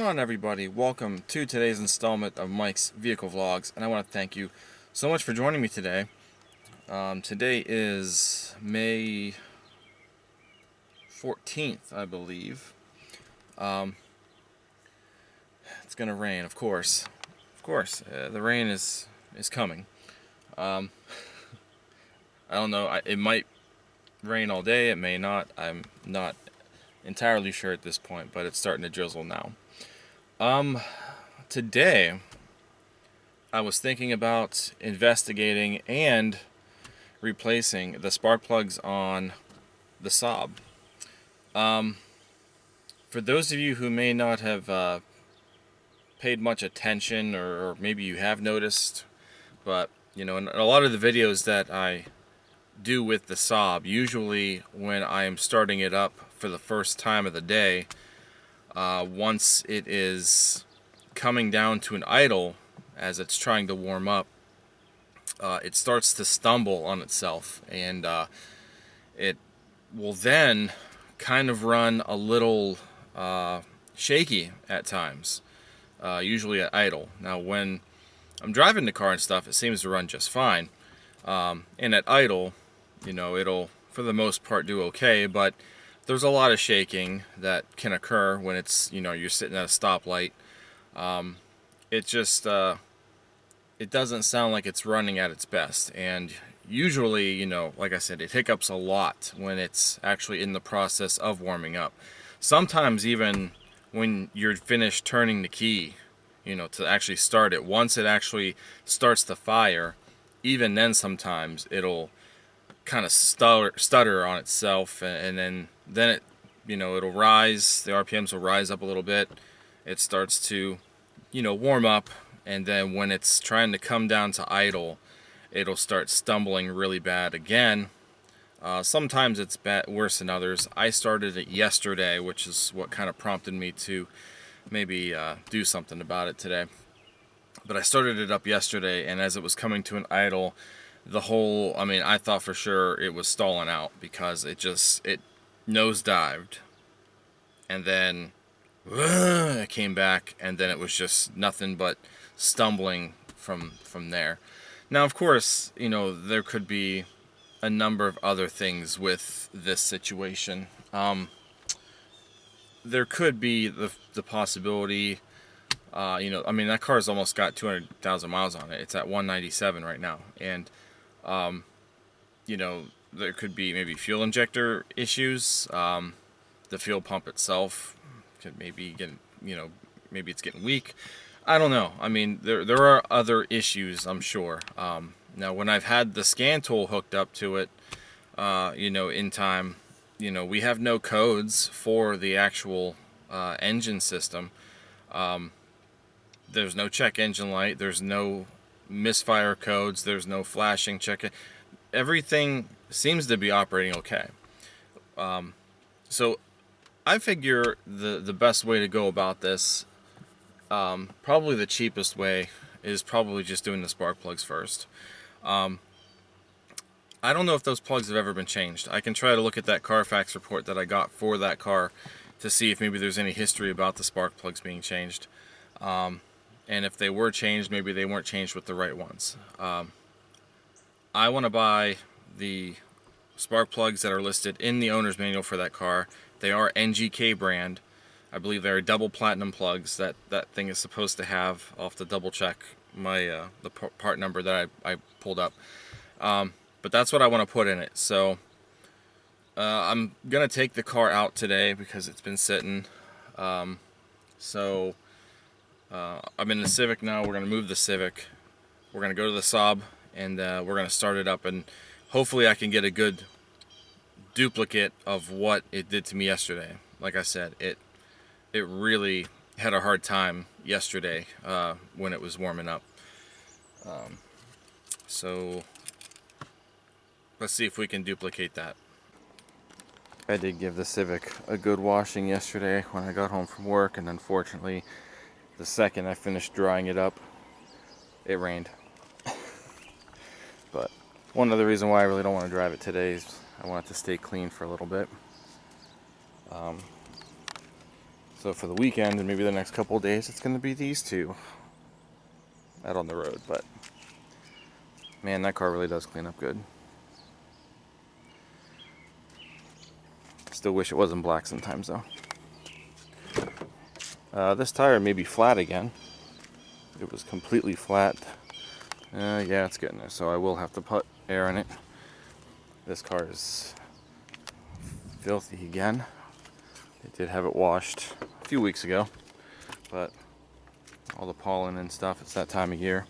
on, everybody? Welcome to today's installment of Mike's Vehicle Vlogs, and I want to thank you so much for joining me today. Today is May 14th, I believe. It's gonna rain, of course. The rain is coming. I don't know. It might rain all day. It may not. I'm not entirely sure at this point, but it's starting to drizzle now. Today I was thinking about investigating and replacing the spark plugs on the Saab. For those of you who may not have paid much attention, or maybe you have noticed, but you know, in a lot of the videos that I do with the Saab, usually when I am starting it up for the first time of the day, once it is coming down to an idle as it's trying to warm up, it starts to stumble on itself, and it will then kind of run a little shaky at times, usually at idle. Now when I'm driving the car and stuff, it seems to run just fine, and at idle, you know, it'll for the most part do okay, but there's a lot of shaking that can occur when it's, you know, you're sitting at a stoplight. It just it doesn't sound like it's running at its best, and usually, you know, like I said, it hiccups a lot when it's actually in the process of warming up. Sometimes even when you're finished turning the key, you know, to actually start it, once it actually starts to fire, even then sometimes it'll kind of stutter on itself, and then it, you know, it'll rise, the RPMs will rise up a little bit, it starts to, you know, warm up, and then when it's trying to come down to idle, it'll start stumbling really bad again. Sometimes it's worse than others. I started it yesterday, which is what kind of prompted me to maybe do something about it today. But I started it up yesterday, and as it was coming to an idle, I thought for sure it was stalling out, because it nosedived, and then it came back, and then it was just nothing but stumbling from there. Now, of course, you know, there could be a number of other things with this situation. There could be the possibility, you know, I mean, that car's almost got 200,000 miles on it. It's at 197 right now, and you know, there could be maybe fuel injector issues. The fuel pump itself could maybe get, you know, maybe it's getting weak. I don't know. I mean, there are other issues, I'm sure. Now, when I've had the scan tool hooked up to it, you know, in time, you know, we have no codes for the actual engine system. There's no check engine light. There's no misfire codes. There's no flashing check. Everything seems to be operating okay. So I figure the best way to go about this, probably the cheapest way, is probably just doing the spark plugs first. I don't know if those plugs have ever been changed. I can try to look at that Carfax report that I got for that car to see if maybe there's any history about the spark plugs being changed. And if they were changed, maybe they weren't changed with the right ones. I want to buy the spark plugs that are listed in the owner's manual for that car. They are NGK brand. I believe they're double platinum plugs that thing is supposed to have. I'll have to double check my the part number that I pulled up. But that's what I want to put in it. So I'm gonna take the car out today because it's been sitting. So I'm in the Civic now. We're gonna move the Civic. We're gonna go to the Saab, and we're gonna start it up, and hopefully I can get a good duplicate of what it did to me yesterday. Like I said, it really had a hard time yesterday when it was warming up. So let's see if we can duplicate that. I did give the Civic a good washing yesterday when I got home from work, and unfortunately, the second I finished drying it up, it rained. But one other reason why I really don't want to drive it today is I want it to stay clean for a little bit. So for the weekend and maybe the next couple of days, it's going to be these two out on the road. But man, that car really does clean up good. Still wish it wasn't black sometimes though. This tire may be flat again. It was completely flat. Yeah, it's getting there, so I will have to put air in it. This car is filthy again. I did have it washed a few weeks ago, but all the pollen and stuff, it's that time of year.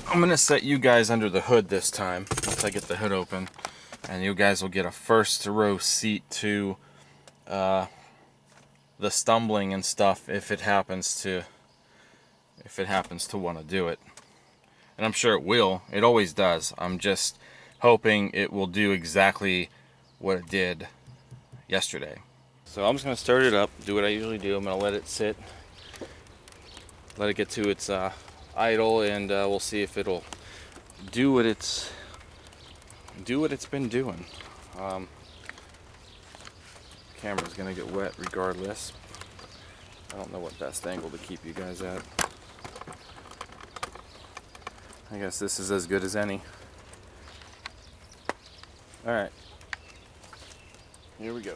I'm gonna set you guys under the hood this time, once I get the hood open, and you guys will get a first row seat to the stumbling and stuff if it happens to want to do it. And I'm sure it will. It always does. I'm just hoping it will do exactly what it did yesterday. So I'm just going to start it up, do what I usually do. I'm going to let it sit, let it get to its idle, and we'll see if it'll do what it's been doing. Camera's going to get wet regardless. I don't know what best angle to keep you guys at. I guess this is as good as any. Alright. Here we go.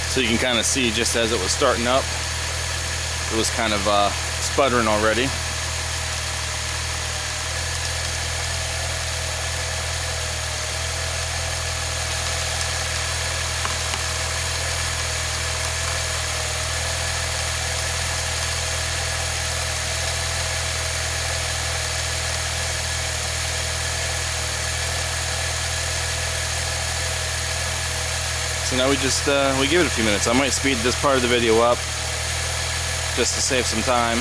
So you can kind of see just as it was starting up, it was kind of sputtering already. So now we just we give it a few minutes. I might speed this part of the video up just to save some time.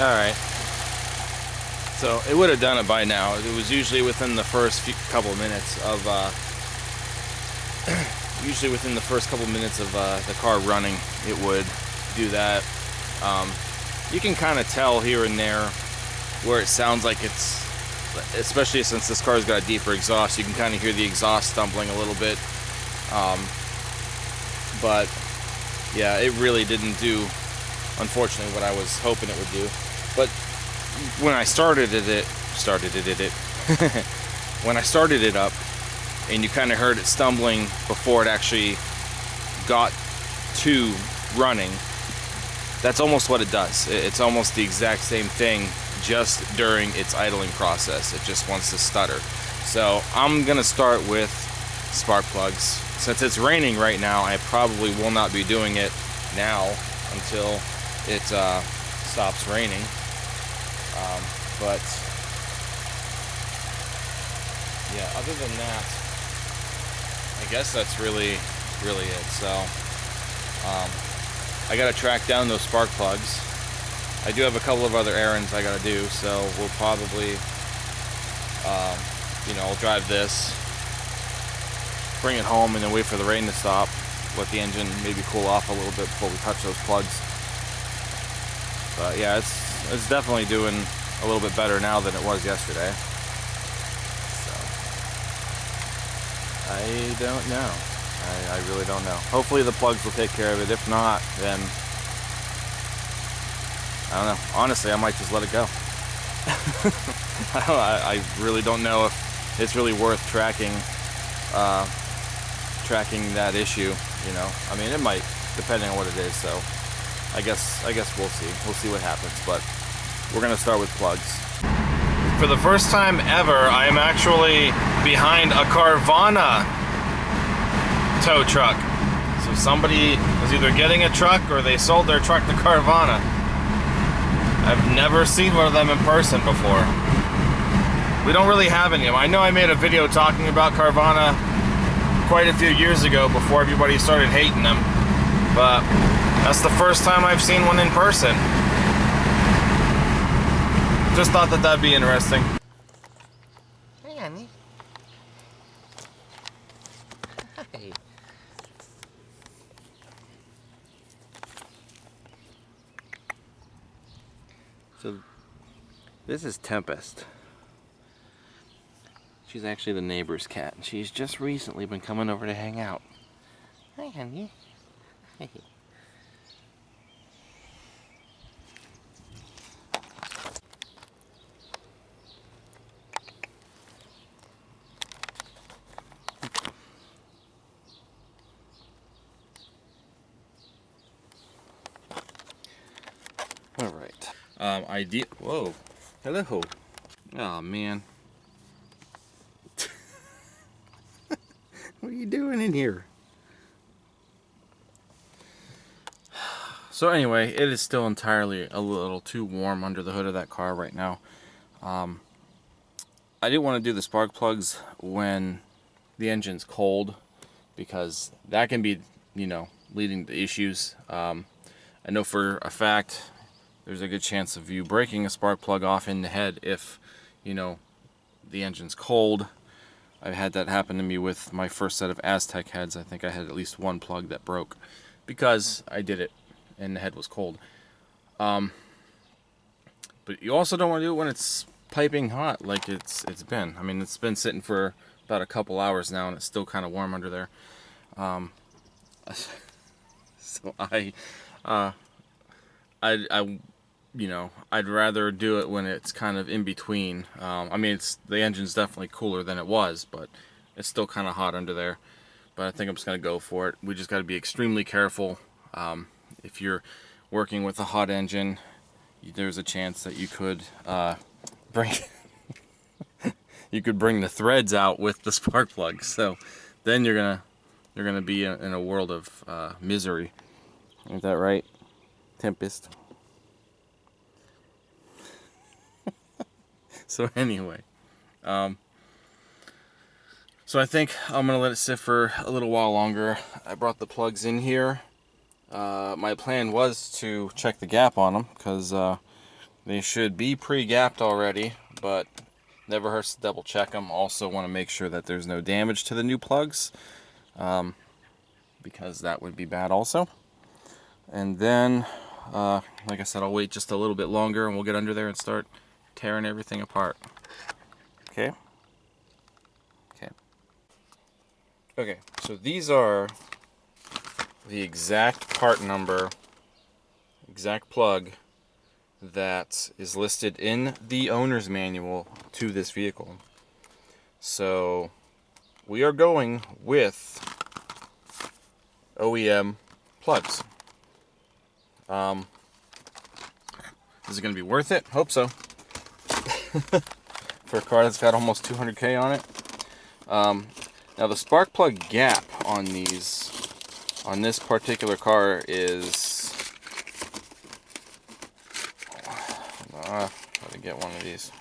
Alright, so it would have done it by now. It was usually within the first couple minutes of the car running, it would do that. You can kind of tell here and there where it sounds like it's, especially since this car's got a deeper exhaust, you can kind of hear the exhaust stumbling a little bit. But yeah, it really didn't do, unfortunately, what I was hoping it would do. But when I started it when I started it up, and you kind of heard it stumbling before it actually got to running, that's almost what it does. It's almost the exact same thing, just during its idling process. It just wants to stutter. So I'm gonna start with spark plugs. Since it's raining right now, I probably will not be doing it now until it stops raining. But yeah, other than that, I guess that's really it. So I gotta track down those spark plugs. I do have a couple of other errands I gotta do, so we'll probably I'll drive this, bring it home, and then wait for the rain to stop, let the engine maybe cool off a little bit before we touch those plugs. But yeah, it's definitely doing a little bit better now than it was yesterday. So I don't know. I really don't know. Hopefully the plugs will take care of it. If not, then I don't know. Honestly, I might just let it go. I really don't know if it's really worth tracking that issue. You know, I mean, it might, depending on what it is. So I guess we'll see. We'll see what happens. But we're gonna start with plugs. For the first time ever, I am actually behind a Carvana tow truck. So somebody was either getting a truck or they sold their truck to Carvana. I've never seen one of them in person before. We don't really have any of them. I know I made a video talking about Carvana quite a few years ago before everybody started hating them, but that's the first time I've seen one in person. Just thought that that'd be interesting. Hey, honey. Hey. So, this is Tempest. She's actually the neighbor's cat, and she's just recently been coming over to hang out. Hi, honey. Hey. All right. Whoa. Hello. Oh man. What are you doing in here? So anyway, it is still entirely a little too warm under the hood of that car right now. I didn't want to do the spark plugs when the engine's cold, because that can be, you know, leading to issues. I know for a fact there's a good chance of you breaking a spark plug off in the head if, you know, the engine's cold. I've had that happen to me with my first set of Aztec heads. I think I had at least one plug that broke because I did it and the head was cold. But you also don't want to do it when it's piping hot like it's been. I mean, it's been sitting for about a couple hours now and it's still kind of warm under there. So you know, I'd rather do it when it's kind of in between. I mean, the engine's definitely cooler than it was, but it's still kind of hot under there. But I think I'm just gonna go for it. We just got to be extremely careful. If you're working with a hot engine, there's a chance that you could bring the threads out with the spark plug. So then you're gonna be in a world of misery. Is that right, Tempest? So anyway, so I think I'm gonna let it sit for a little while longer. I brought the plugs in here. My plan was to check the gap on them because they should be pre-gapped already, but never hurts to double check them. Also want to make sure that there's no damage to the new plugs, because that would be bad also. And then, like I said, I'll wait just a little bit longer and we'll get under there and start tearing everything apart. Okay? Okay, so these are the exact part number, exact plug that is listed in the owner's manual to this vehicle. So we are going with OEM plugs. Is it going to be worth it? Hope so. For a car that's got almost 200K on it. Now the spark plug gap on this particular car is, try to get one of these.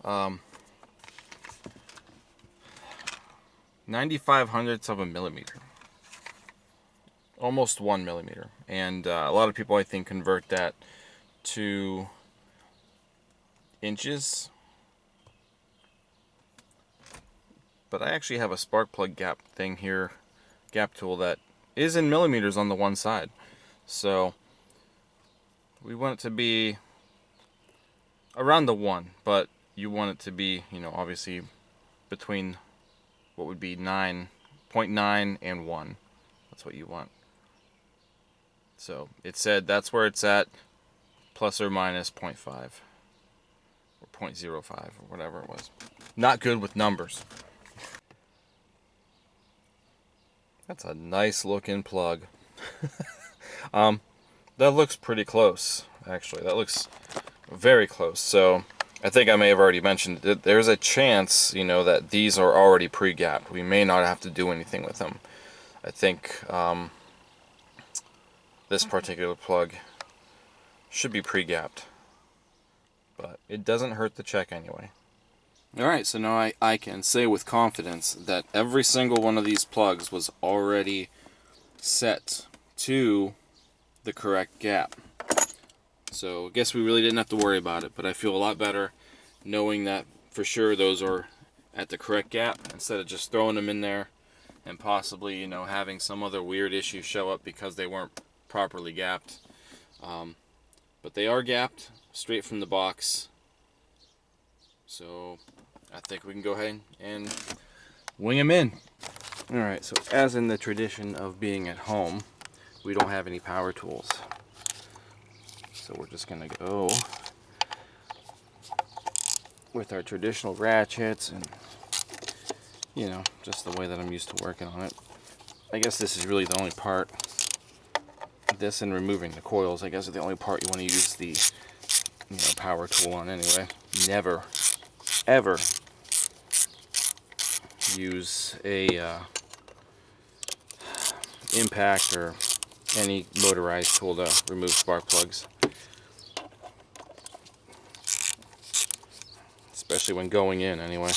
0.95 of a millimeter. Almost 1 millimeter. And a lot of people, I think, convert that to inches. But I actually have a spark plug gap thing here, gap tool, that is in millimeters on the one side. So we want it to be around the 1, but you want it to be, you know, obviously between what would be 9.9 and 1. That's what you want. So it said that's where it's at, plus or minus 0.5 or 0.05 or whatever it was. Not good with numbers. That's a nice looking plug. That looks pretty close, actually. That looks very close. So I think I may have already mentioned that there's a chance, you know, that these are already pre-gapped. We may not have to do anything with them. I think this particular plug should be pre-gapped, but it doesn't hurt to check anyway. Alright, so now I can say with confidence that every single one of these plugs was already set to the correct gap. So I guess we really didn't have to worry about it, but I feel a lot better knowing that for sure those are at the correct gap instead of just throwing them in there and possibly, you know, having some other weird issue show up because they weren't properly gapped. But they are gapped straight from the box. So I think we can go ahead and wing them in. Alright, so as in the tradition of being at home, we don't have any power tools. So we're just going to go with our traditional ratchets and, you know, just the way that I'm used to working on it. I guess this is really the only part. This and removing the coils, I guess, are the only part you want to use the, you know, power tool on anyway. Never, ever use a impact or any motorized tool to remove spark plugs, especially when going in anyway.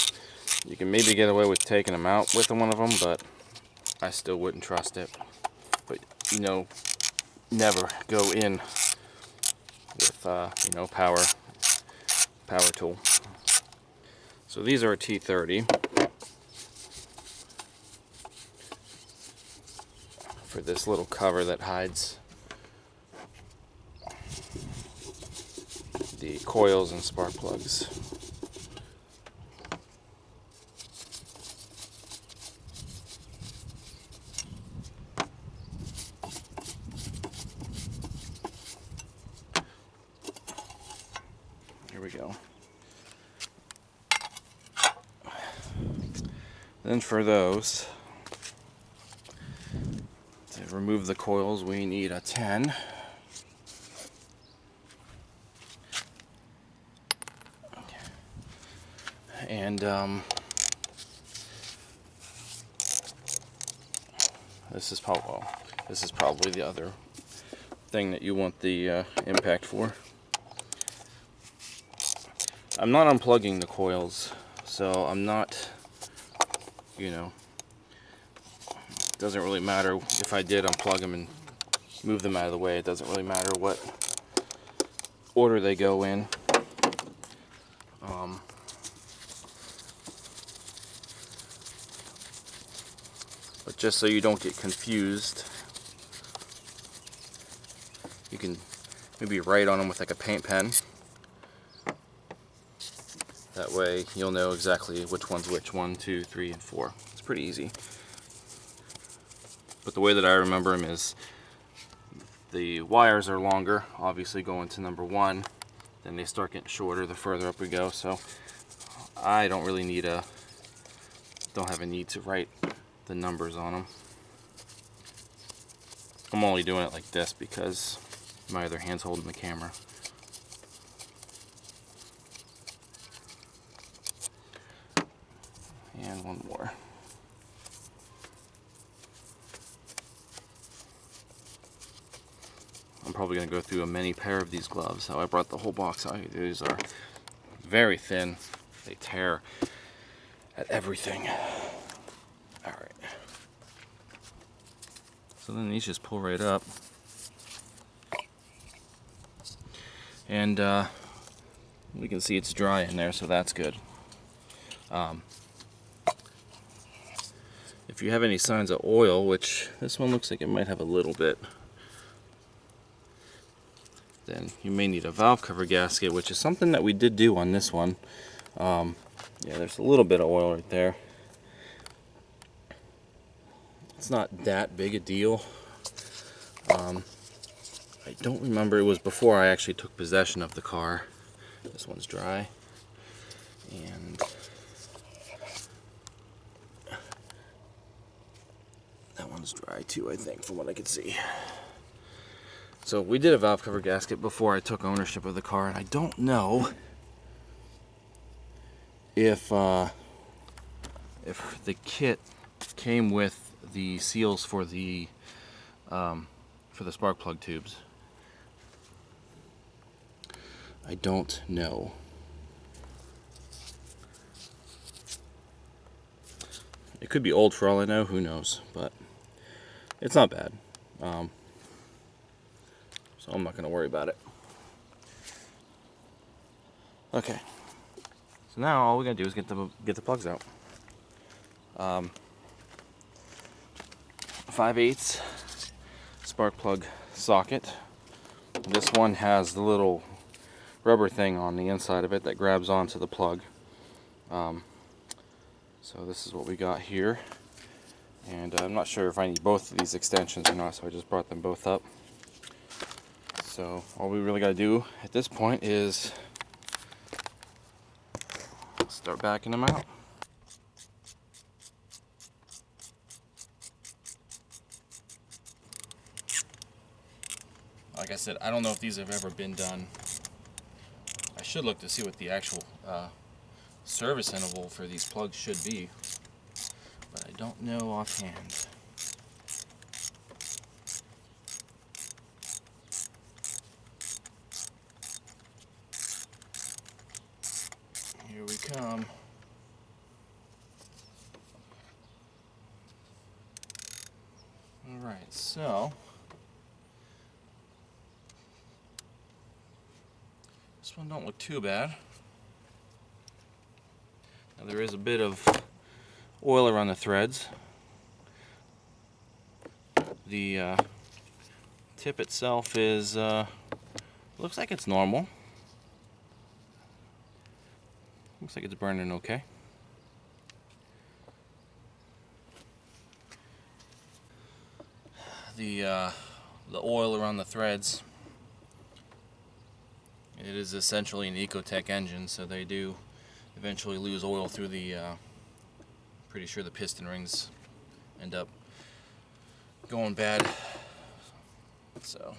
You can maybe get away with taking them out with one of them, but I still wouldn't trust it. But, you know, never go in with you know, power tool. So these are a T30 for this little cover that hides the coils and spark plugs. Here we go. Then for those, to remove the coils, we need a 10. And this is probably the other thing that you want the impact for. I'm not unplugging the coils, so I'm not, you know, it doesn't really matter if I did unplug them and move them out of the way. It doesn't really matter what order they go in. But just so you don't get confused, you can maybe write on them with like a paint pen. That way you'll know exactly which one's which, 1, 2, 3, and 4. It's pretty easy. But the way that I remember them is the wires are longer, obviously going to number 1, then they start getting shorter the further up we go. So I don't really need don't have a need to write the numbers on them. I'm only doing it like this because my other hand's holding the camera. And one more. I'm probably going to go through a many pair of these gloves. So I brought the whole box out. These are very thin. They tear at everything. Alright. So then these just pull right up. And we can see it's dry in there, so that's good. If you have any signs of oil, which this one looks like it might have a little bit, then you may need a valve cover gasket, which is something that we did do on this one. Yeah, there's a little bit of oil right there. It's not that big a deal. I don't remember, it was before I actually took possession of the car. This one's dry. And that one's dry too, I think, from what I could see. So we did a valve cover gasket before I took ownership of the car, and I don't know if the kit came with the seals for the spark plug tubes. I don't know. It could be old for all I know, who knows, but it's not bad. So I'm not going to worry about it. Okay. So now all we got to do is get the plugs out. 5/8 spark plug socket. This one has the little rubber thing on the inside of it that grabs onto the plug. So this is what we got here, and I'm not sure if I need both of these extensions or not, so I just brought them both up. So all we really got to do at this point is start backing them out. Like I said, I don't know if these have ever been done. I should look to see what the actual service interval for these plugs should be, but I don't know offhand. Here we come. Alright, so this one don't look too bad. Now there is a bit of oil around the threads. The tip itself is looks like it's normal. Looks like it's burning okay. The oil around the threads, it is essentially an Ecotech engine, so they do eventually lose oil through the pretty sure the piston rings end up going bad. So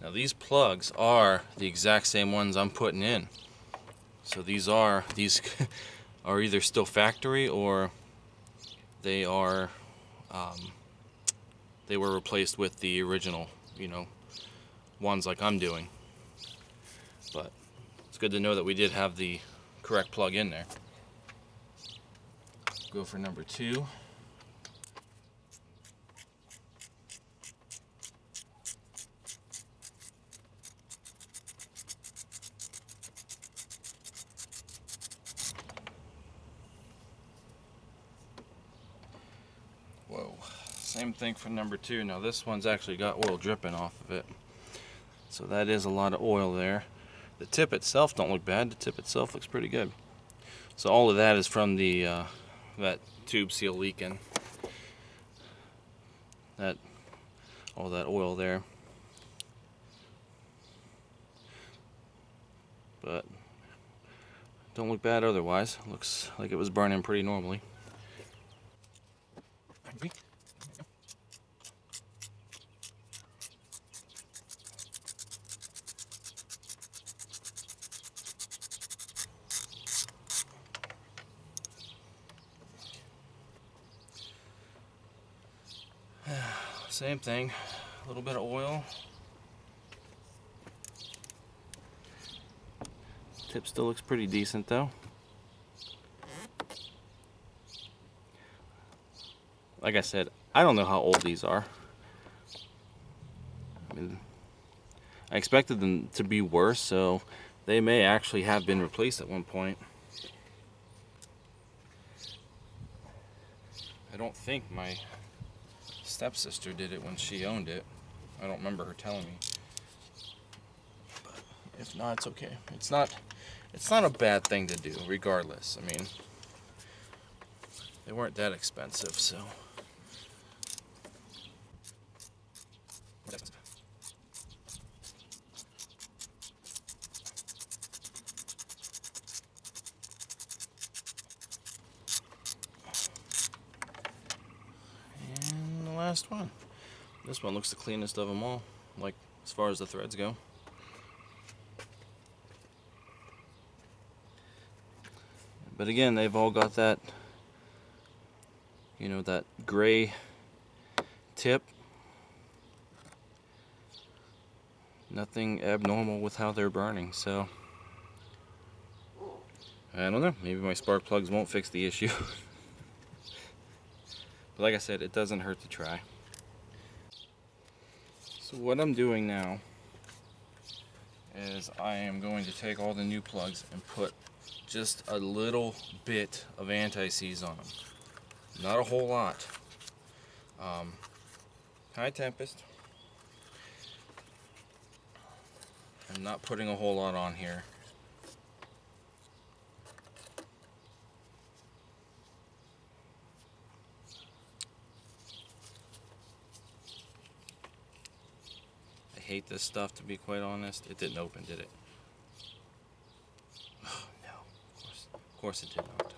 now these plugs are the exact same ones I'm putting in. So these are either still factory or they are they were replaced with the original, ones like I'm doing. But it's good to know that we did have the correct plug in there. Go for number 2. Whoa, same thing for number 2. Now this one's actually got oil dripping off of it, so that is a lot of oil there. The tip itself don't look bad. The tip itself looks pretty good. So all of that is from the that tube seal leaking. All that oil there. But don't look bad otherwise. Looks like it was burning pretty normally. Same thing, a little bit of oil. Tip still looks pretty decent though. Like I said, I don't know how old these are. I expected them to be worse, so they may actually have been replaced at one point. I don't think my stepsister did it when she owned it. I don't remember her telling me. But if if not, it's okay. It's not a bad thing to do, regardless. I mean, they weren't that expensive, so. And the last one. This one looks the cleanest of them all, like as far as the threads go. But again, they've all got that, that gray tip. Nothing abnormal with how they're burning, so I don't know, maybe my spark plugs won't fix the issue. But like I said, it doesn't hurt to try. So what I'm doing now is I am going to take all the new plugs and put just a little bit of anti-seize on them. Not a whole lot. High Tempest. I'm not putting a whole lot on here. I hate this stuff, to be quite honest. It didn't open, did it? Oh, no. Of course it did not.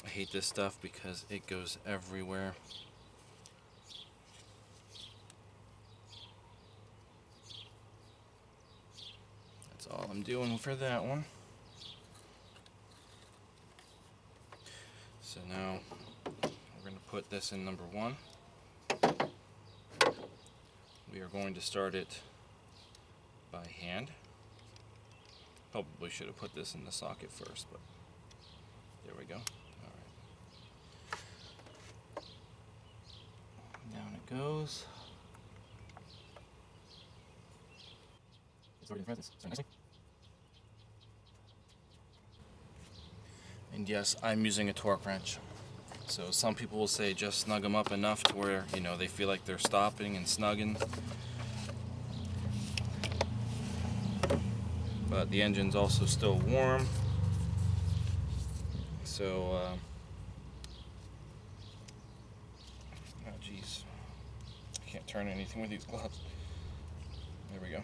I hate this stuff because it goes everywhere. That's all I'm doing for that one. So now we're going to put this in number 1. We are going to start it by hand. Probably should have put this in the socket first, but there we go. Down it goes. It's already in front. It's nicely. And yes, I'm using a torque wrench. So some people will say just snug them up enough to where, they feel like they're stopping and snugging. But the engine's also still warm. So, oh geez. I can't turn anything with these gloves. There we go.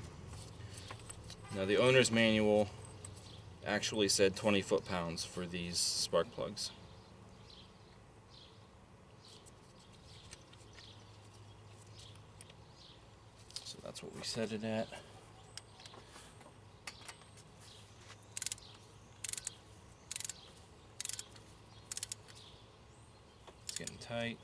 Now the owner's manual actually said 20 foot-pounds for these spark plugs. So that's what we set it at. It's getting tight.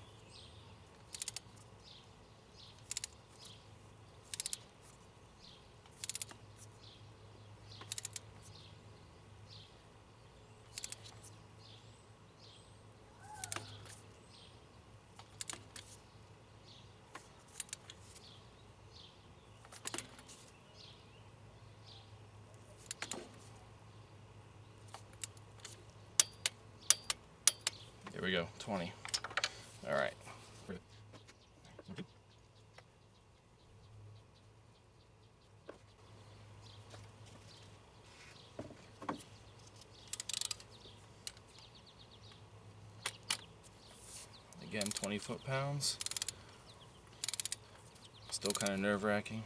There we go, 20. All right. Again, 20 foot-pounds. Still kind of nerve-wracking.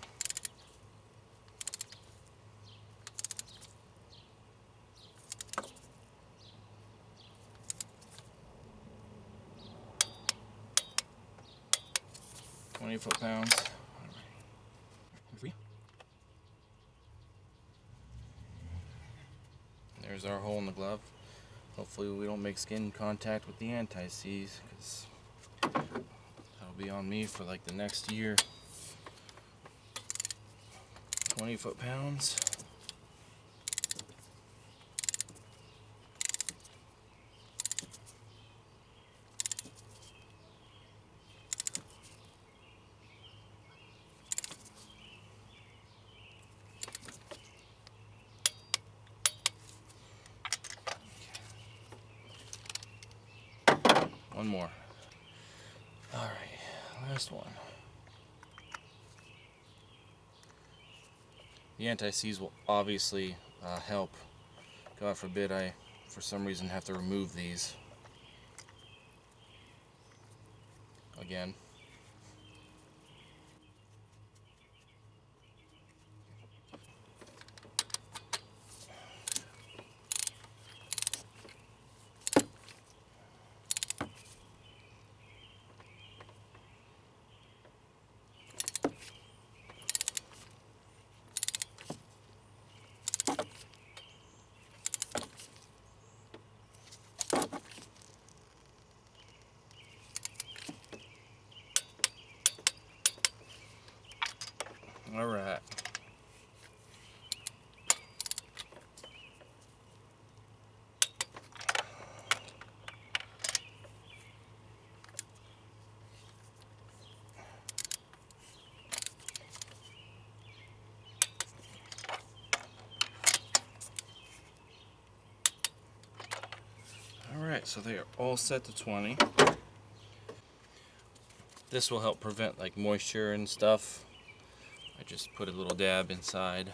Foot-pounds. There's our hole in the glove. Hopefully we don't make skin contact with the anti-seize, because that'll be on me for like the next year. 20 foot-pounds. One more. All right, last one. The anti-seize will obviously help. God forbid I, for some reason, have to remove these again. All right. Alright, so they are all set to 20. This will help prevent like moisture and stuff. I just put a little dab inside.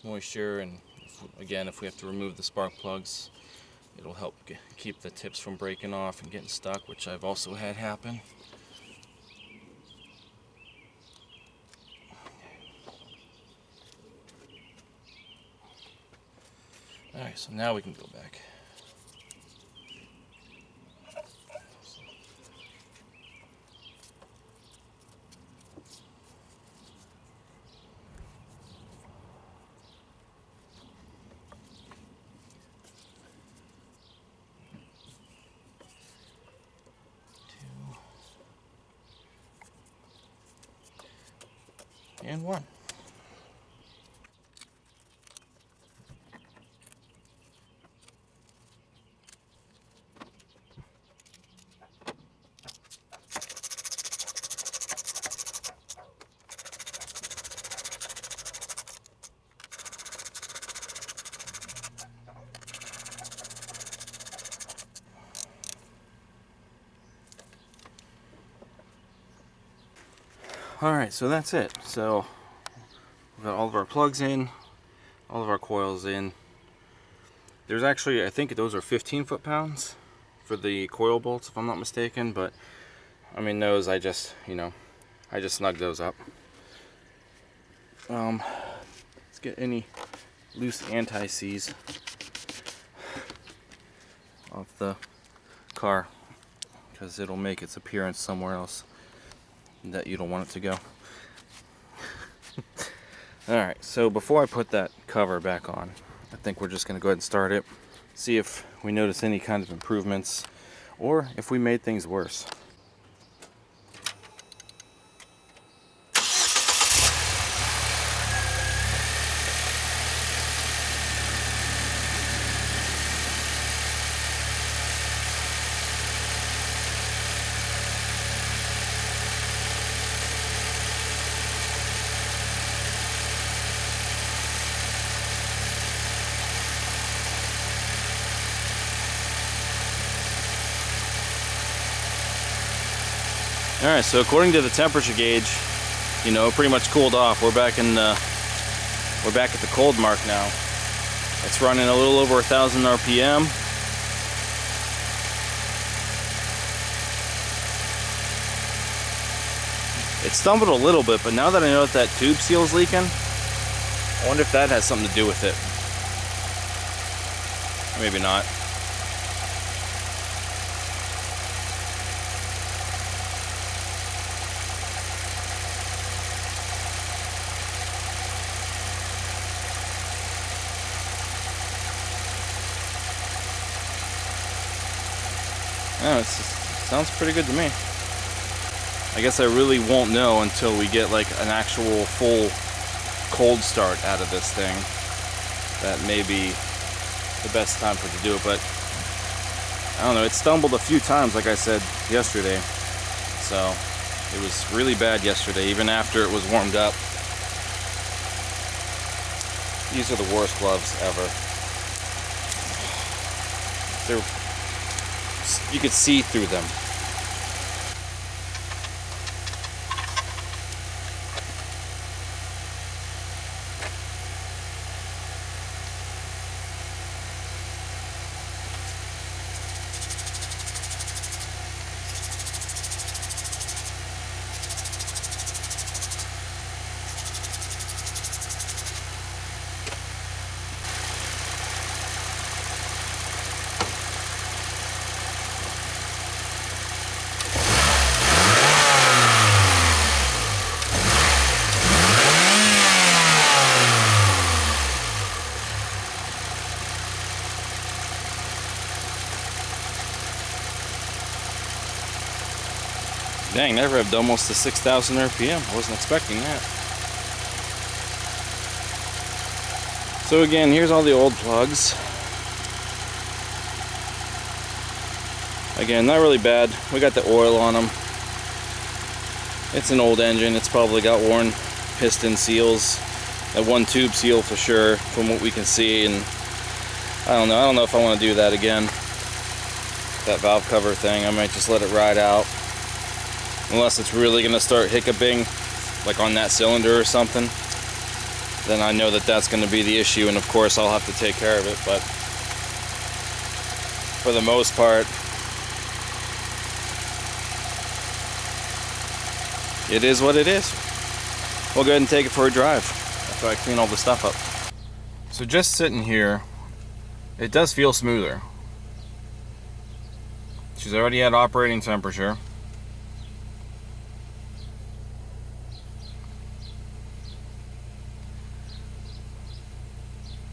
Moisture, and again, if we have to remove the spark plugs, it'll help keep the tips from breaking off and getting stuck, which I've also had happen. Alright, so now we can go back. And one. Alright, so that's it. So we've got all of our plugs in, all of our coils in. There's actually, I think those are 15 foot-pounds for the coil bolts, if I'm not mistaken, but I mean those, I just snug those up. Let's get any loose anti-seize off the car, because it'll make its appearance somewhere else that you don't want it to go. Alright, so before I put that cover back on, I think we're just going to go ahead and start it, see if we notice any kind of improvements, or if we made things worse. Alright, so according to the temperature gauge, pretty much cooled off. We're back at the cold mark now. It's running a little over 1,000 RPM. It stumbled a little bit, but now that I know that tube seal's leaking, I wonder if that has something to do with it. Maybe not. Oh, it sounds pretty good to me. I guess I really won't know until we get like an actual full cold start out of this thing. That may be the best time for it to do it, but I don't know, it stumbled a few times like I said yesterday. So it was really bad yesterday, even after it was warmed up. These are the worst gloves ever. You could see through them. Dang, that revved almost to 6,000 RPM. I wasn't expecting that. So again, here's all the old plugs. Again, not really bad. We got the oil on them. It's an old engine. It's probably got worn piston seals. That one tube seal for sure, from what we can see. And I don't know if I want to do that again. That valve cover thing, I might just let it ride out. Unless it's really going to start hiccuping, like on that cylinder or something, then I know that that's going to be the issue, and of course I'll have to take care of it. But for the most part, it is what it is. We'll go ahead and take it for a drive after I clean all the stuff up. So just sitting here, it does feel smoother. She's already at operating temperature.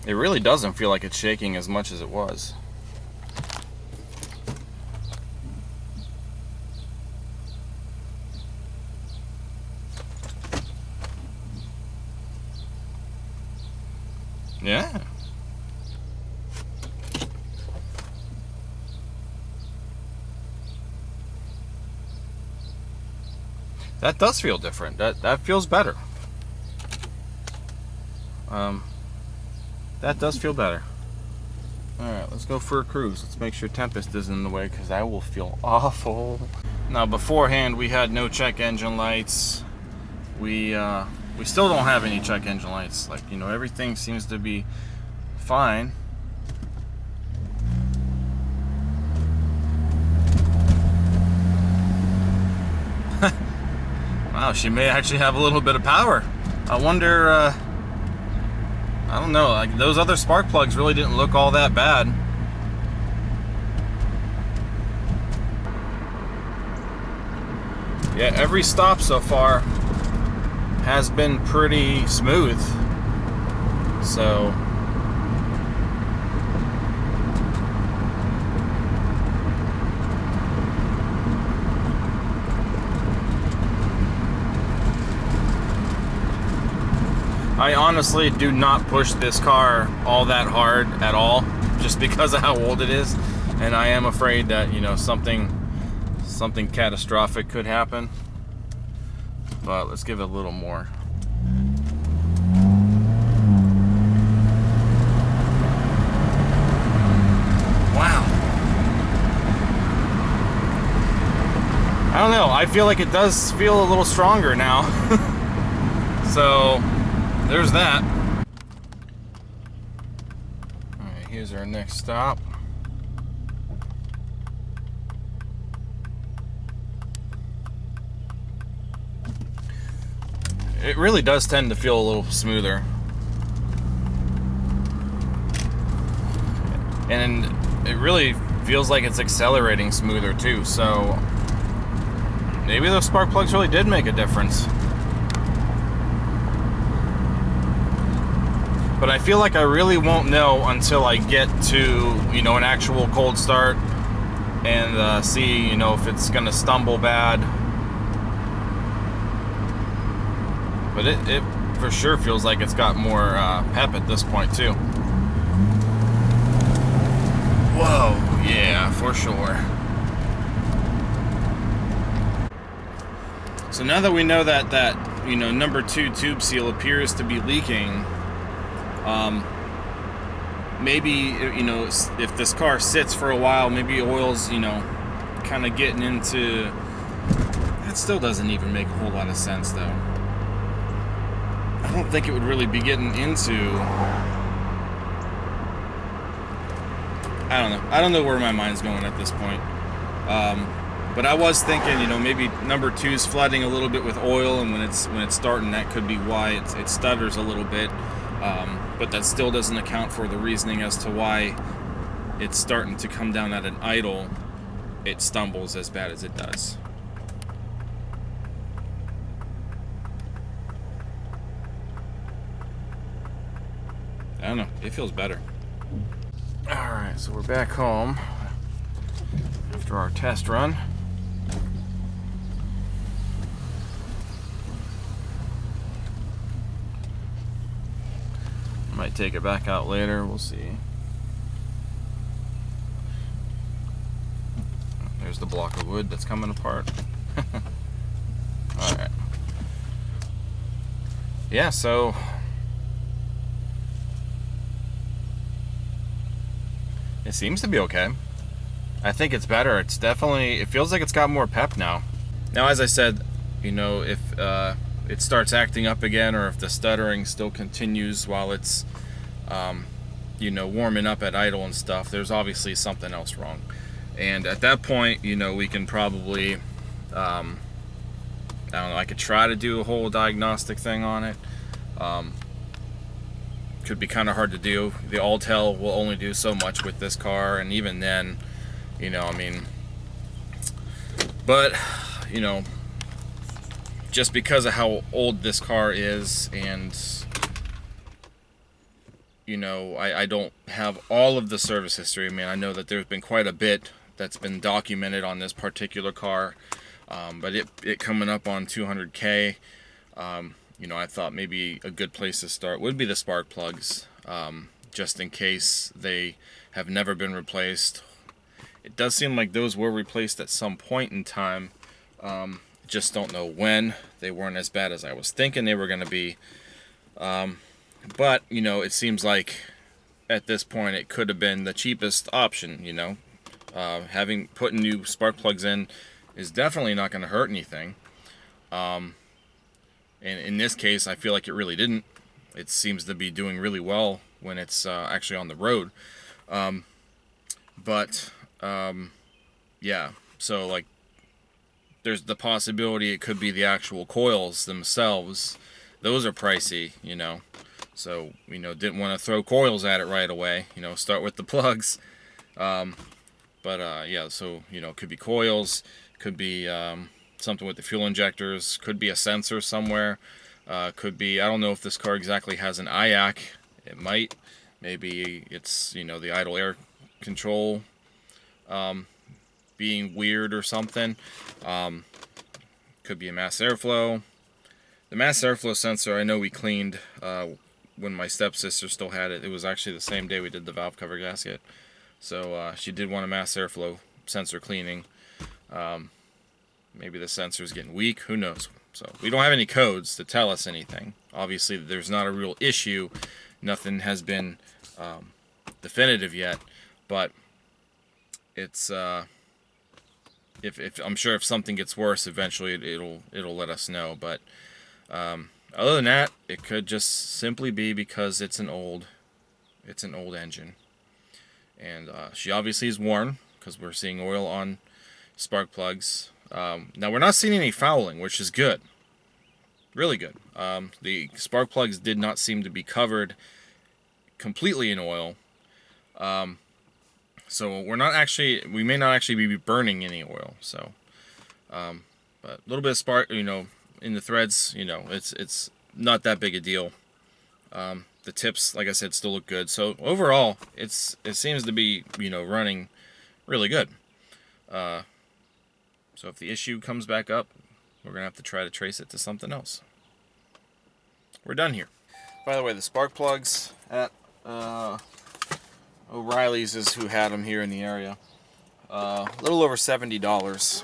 It really doesn't feel like it's shaking as much as it was. Yeah. That does feel different. That feels better. That does feel better. Alright, let's go for a cruise. Let's make sure Tempest isn't in the way, because I will feel awful. Now, beforehand, we had no check engine lights. We still don't have any check engine lights. Like, you know, everything seems to be fine. Wow, she may actually have a little bit of power. I wonder, I don't know, like those other spark plugs really didn't look all that bad. Yeah, every stop so far has been pretty smooth. So I honestly do not push this car all that hard at all, just because of how old it is, and I am afraid that, you know, something catastrophic could happen. But let's give it a little more. Wow. I don't know, I feel like it does feel a little stronger now. So there's that. Alright, here's our next stop. It really does tend to feel a little smoother. And it really feels like it's accelerating smoother too, so maybe those spark plugs really did make a difference. But I feel like I really won't know until I get to, you know, an actual cold start and see, you know, if it's gonna stumble bad. But it for sure feels like it's got more pep at this point too. Whoa, yeah, for sure. So now that we know that you know, number 2 tube seal appears to be leaking, Maybe, you know, if this car sits for a while, maybe oil's, you know, kind of getting into. That still doesn't even make a whole lot of sense, though. I don't think it would really be getting into. I don't know. I don't know where my mind's going at this point. But I was thinking, you know, maybe number 2's flooding a little bit with oil, and when it's starting, that could be why it stutters a little bit. But that still doesn't account for the reasoning as to why it's starting to come down at an idle. It stumbles as bad as it does. I don't know. It feels better. Alright, so we're back home after our test run. Might take it back out later, we'll see. There's the block of wood that's coming apart. Alright. Yeah, so it seems to be okay. I think it's better. It's definitely, it feels like it's got more pep now. Now, as I said, you know, if it starts acting up again, or if the stuttering still continues while it's you know, warming up at idle and stuff, there's obviously something else wrong. And at that point, you know, we can probably I don't know, I could try to do a whole diagnostic thing on it. Could be kind of hard to do. The Alltel will only do so much with this car, and even then, you know, I mean, but, you know, just because of how old this car is, and, you know, I don't have all of the service history. I mean, I know that there's been quite a bit that's been documented on this particular car, but it coming up on 200K, you know, I thought maybe a good place to start would be the spark plugs, just in case they have never been replaced. It does seem like those were replaced at some point in time, just don't know when. They weren't as bad as I was thinking they were going to be, but, you know, it seems like at this point it could have been the cheapest option, you know. Putting new spark plugs in is definitely not going to hurt anything. And in this case, I feel like it really didn't. It seems to be doing really well when it's actually on the road. Yeah, so like, there's the possibility it could be the actual coils themselves. Those are pricey, you know. So, you know, didn't want to throw coils at it right away. You know, start with the plugs. Yeah, so, you know, could be coils, could be something with the fuel injectors, could be a sensor somewhere, could be, I don't know if this car exactly has an IAC. It might. Maybe it's, you know, the idle air control being weird or something. Could be a mass airflow. The mass airflow sensor, I know we cleaned when my stepsister still had it. It was actually the same day we did the valve cover gasket. So she did want a mass airflow sensor cleaning. Maybe the sensor's getting weak, who knows. So we don't have any codes to tell us anything. Obviously there's not a real issue. Nothing has been definitive yet, but it's if I'm sure if something gets worse, eventually it'll let us know. But other than that, it could just simply be because it's an old engine, and she obviously is worn because we're seeing oil on spark plugs. Now we're not seeing any fouling, which is good, really good. The spark plugs did not seem to be covered completely in oil. So we may not actually be burning any oil. So, but a little bit of spark, you know, in the threads, you know, it's not that big a deal. The tips, like I said, still look good. So overall, it seems to be, you know, running really good. So if the issue comes back up, we're gonna have to try to trace it to something else. We're done here. By the way, the spark plugs at O'Reilly's is who had them here in the area. A little over $70,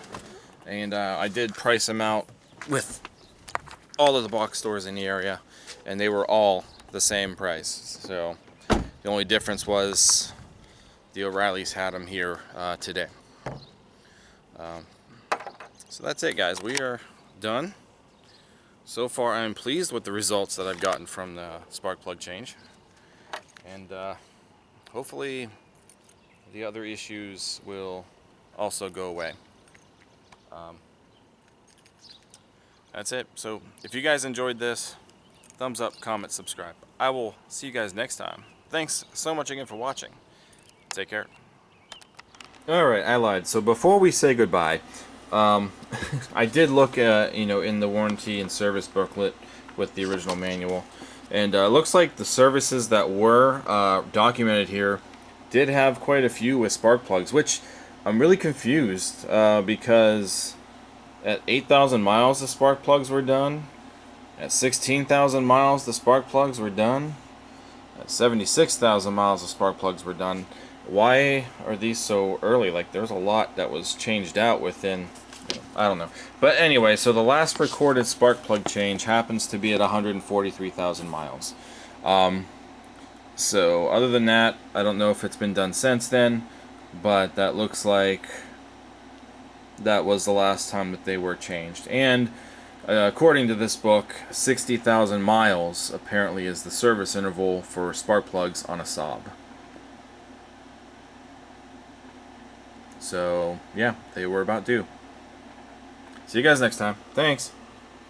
and I did price them out with all of the box stores in the area, and they were all the same price. So the only difference was the O'Reillys had them here today. So that's it, guys. We are done. So far, I'm pleased with the results that I've gotten from the spark plug change, and hopefully the other issues will also go away. That's it. So if you guys enjoyed this, thumbs up, comment, subscribe. I will see you guys next time. Thanks so much again for watching. Take care. Alright, I lied. So before we say goodbye, I did look in the warranty and service booklet with the original manual, and looks like the services that were documented here did have quite a few with spark plugs, which I'm really confused because at 8,000 miles the spark plugs were done. At 16,000 miles the spark plugs were done. At 76,000 miles the spark plugs were done. Why are these so early? Like, there's a lot that was changed out within, I don't know. But anyway, so the last recorded spark plug change happens to be at 143,000 miles. So other than that, I don't know if it's been done since then, but that looks like that was the last time that they were changed. And according to this book, 60,000 miles apparently is the service interval for spark plugs on a Saab. So, yeah, they were about due. See you guys next time. Thanks.